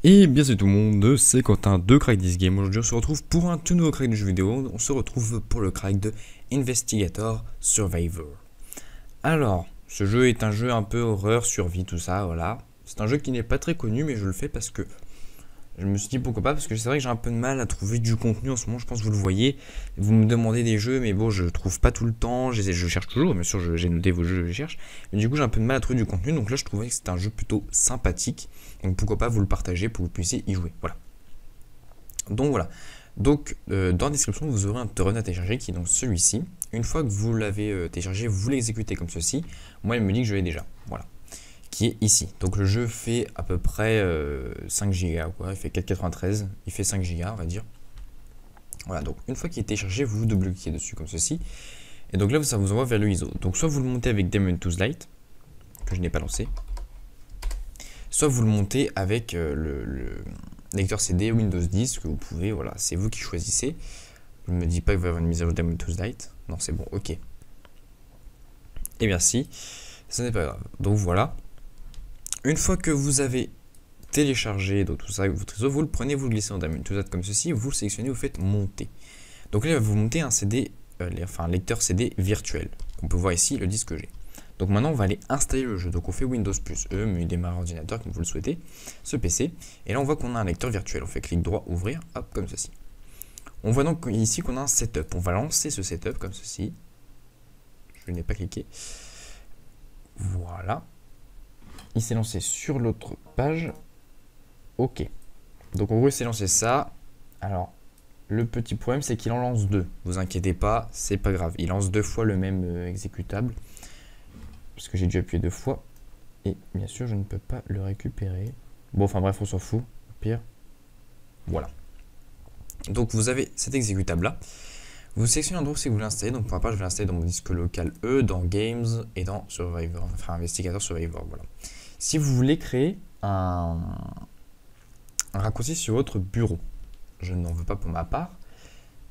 Et bien c'est tout le monde, c'est Quentin de Crack This Game. Aujourd'hui on se retrouve pour un tout nouveau crack de jeu vidéo. On se retrouve pour le crack de Investigator Survivor. Alors, ce jeu est un jeu un peu horreur, survie, tout ça, voilà. C'est un jeu qui n'est pas très connu mais je le fais parce que je me suis dit pourquoi pas, parce que c'est vrai que j'ai un peu de mal à trouver du contenu en ce moment, je pense que vous le voyez. Vous me demandez des jeux, mais bon, je trouve pas tout le temps, je cherche toujours, bien sûr, j'ai noté vos jeux, je les cherche. Mais du coup, j'ai un peu de mal à trouver du contenu, donc là, je trouvais que c'était un jeu plutôt sympathique. Donc pourquoi pas vous le partager pour que vous puissiez y jouer, voilà. Donc voilà. Donc, dans la description, vous aurez un torrent à télécharger qui est donc celui-ci. Une fois que vous l'avez téléchargé, vous l'exécutez comme ceci. Moi, il me dit que je l'ai déjà, voilà. Qui est ici. Donc le jeu fait à peu près 5 Go, quoi. Il fait 4,93, il fait 5 Go, on va dire. Voilà, donc une fois qu'il est téléchargé, vous double-cliquez dessus comme ceci. Et donc là, ça vous envoie vers le ISO. Donc soit vous le montez avec Daemon Tools Lite, que je n'ai pas lancé, soit vous le montez avec le lecteur CD Windows 10, que vous pouvez, voilà, c'est vous qui choisissez. Je ne me dis pas qu'il va y avoir une mise à jour Daemon Tools Lite. Non, c'est bon, ok. Et bien si, ça n'est pas grave. Donc voilà. Une fois que vous avez téléchargé donc tout ça avec votre réseau, vous le prenez, vous le glissez dans Daemon Tools comme ceci, vous le sélectionnez, vous faites monter. Donc là, vous montez un CD, un lecteur CD virtuel. On peut voir ici le disque G. Donc maintenant, on va aller installer le jeu. Donc on fait Windows plus E, menu démarrer ordinateur comme vous le souhaitez, ce PC. Et là, on voit qu'on a un lecteur virtuel. On fait clic droit, ouvrir, hop, comme ceci. On voit donc ici qu'on a un setup. On va lancer ce setup comme ceci. Je n'ai pas cliqué. Voilà. Il s'est lancé sur l'autre page. Ok. Donc en gros, il s'est lancé ça. Alors, le petit problème, c'est qu'il en lance deux. Vous inquiétez pas, c'est pas grave. Il lance deux fois le même exécutable. Parce que j'ai dû appuyer deux fois. Et bien sûr, je ne peux pas le récupérer. Bon, enfin bref, on s'en fout. Au pire. Voilà. Donc vous avez cet exécutable-là. Vous sélectionnez l'endroit où vous l'installez. Donc pour ma part, je vais l'installer dans mon disque local E, dans Games et dans Survivor. Enfin, Investigator Survivor, voilà. Si vous voulez créer un raccourci sur votre bureau, je n'en veux pas pour ma part.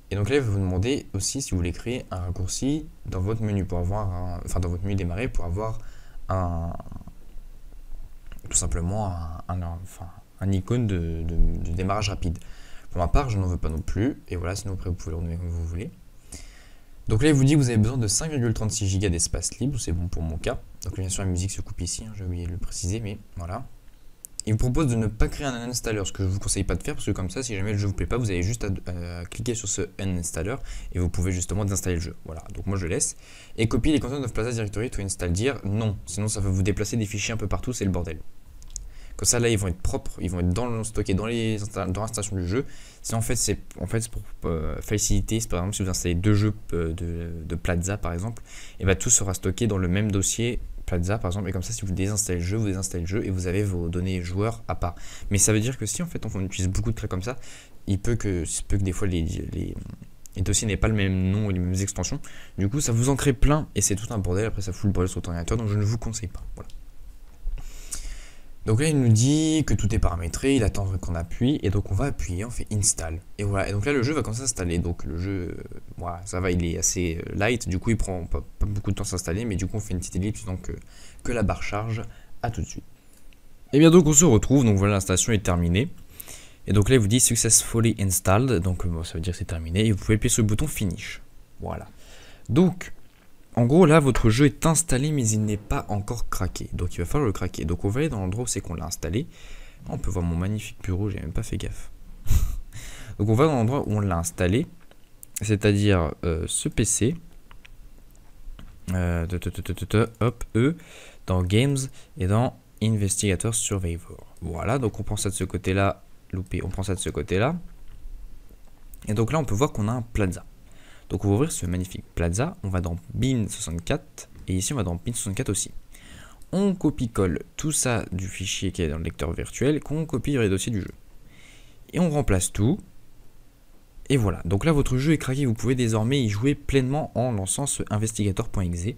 Et donc là, il va vous demander aussi si vous voulez créer un raccourci dans votre menu pour avoir dans votre menu démarrer pour avoir tout simplement un icône de démarrage rapide. Pour ma part, je n'en veux pas non plus. Et voilà, sinon après, vous pouvez le renommer comme vous voulez. Donc là, il vous dit que vous avez besoin de 5,36 Go d'espace libre. C'est bon pour mon cas. Donc bien sûr, la musique se coupe ici. J'ai oublié de le préciser, mais voilà. Il vous propose de ne pas créer un uninstaller, ce que je ne vous conseille pas de faire, parce que comme ça, si jamais le jeu vous plaît pas, vous avez juste à cliquer sur ce uninstaller et vous pouvez justement désinstaller le jeu. Voilà, donc moi je laisse. Et copier les contents of Plaza Directory to install dire non, sinon ça va vous déplacer des fichiers un peu partout, c'est le bordel. Comme ça, là, ils vont être propres, ils vont être stockés dans l'installation du jeu. C'est en fait, c'est pour faciliter, par exemple, si vous installez deux jeux de Plaza, par exemple, et bah, tout sera stocké dans le même dossier Plaza, par exemple, et comme ça, si vous désinstallez le jeu, vous désinstallez le jeu et vous avez vos données joueurs à part. Mais ça veut dire que si en fait on utilise beaucoup de clés comme ça, il peut que des fois les dossiers n'aient pas le même nom et les mêmes extensions. Du coup, ça vous en crée plein et c'est tout un bordel. Après, ça fout le bordel sur votre ordinateur, donc je ne vous conseille pas. Voilà. Donc là, il nous dit que tout est paramétré, il attend qu'on appuie, et donc on va appuyer, on fait install. Et voilà, et donc là, le jeu va commencer à s'installer. Donc le jeu, voilà, ça va, il est assez light, du coup, il prend pas beaucoup de temps à s'installer, mais du coup, on fait une petite ellipse, donc que la barre charge. À tout de suite. Et bien donc, on se retrouve, donc voilà, l'installation est terminée. Et donc là, il vous dit successfully installed, donc bon, ça veut dire que c'est terminé, et vous pouvez appuyer sur le bouton finish. Voilà. Donc, en gros, là, votre jeu est installé, mais il n'est pas encore craqué. Donc, il va falloir le craquer. Donc, on va aller dans l'endroit où c'est qu'on l'a installé. On peut voir mon magnifique bureau, j'ai même pas fait gaffe. Donc, on va dans l'endroit où on l'a installé, c'est-à-dire ce PC. Hop, E, dans Games et dans Investigator Survivor. Voilà, donc on prend ça de ce côté-là. Loupé, on prend ça de ce côté-là. Et donc là, on peut voir qu'on a un Plaza. Donc on va ouvrir ce magnifique Plaza, on va dans bin 64 et ici on va dans bin 64 aussi. On copie-colle tout ça du fichier qui est dans le lecteur virtuel qu'on copie dans les dossiers du jeu. Et on remplace tout. Et voilà, donc là votre jeu est craqué, vous pouvez désormais y jouer pleinement en lançant ce investigator.exe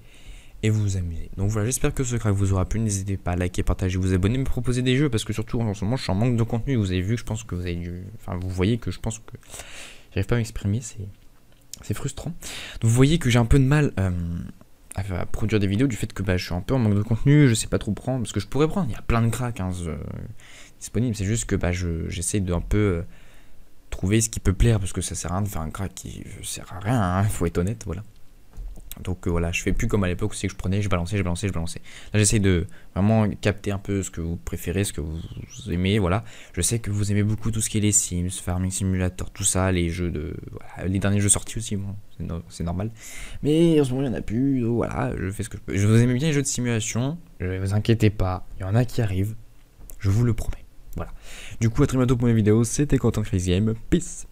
et vous vous amusez. Donc voilà, j'espère que ce crack vous aura plu, n'hésitez pas à liker, partager, vous abonner, me proposer des jeux parce que surtout en ce moment je suis en manque de contenu, vous avez vu, je pense que vous avez dû... Enfin vous voyez que je pense que j'arrive pas à m'exprimer, c'est frustrant. Donc vous voyez que j'ai un peu de mal à produire des vidéos du fait que je suis un peu en manque de contenu, je sais pas trop prendre, parce que je pourrais prendre, il y a plein de cracks, hein, disponible. C'est juste que j'essaie de un peu trouver ce qui peut plaire, parce que ça sert à rien de faire un crack qui sert à rien, hein, faut être honnête, voilà. Donc voilà, je fais plus comme à l'époque où c'est que je prenais, je balançais. Là j'essaie de vraiment capter un peu ce que vous préférez, ce que vous aimez, voilà. Je sais que vous aimez beaucoup tout ce qui est les Sims, Farming Simulator, tout ça, les jeux de... Voilà, les derniers jeux sortis aussi, bon, c'est normal. Mais en ce moment il n'y en a plus, donc voilà, je fais ce que je peux. Je vous aime bien les jeux de simulation, ne vous inquiétez pas, il y en a qui arrivent, je vous le promets. Voilà. Du coup, à très bientôt pour une vidéo, c'était Quentin Crazy Game, peace.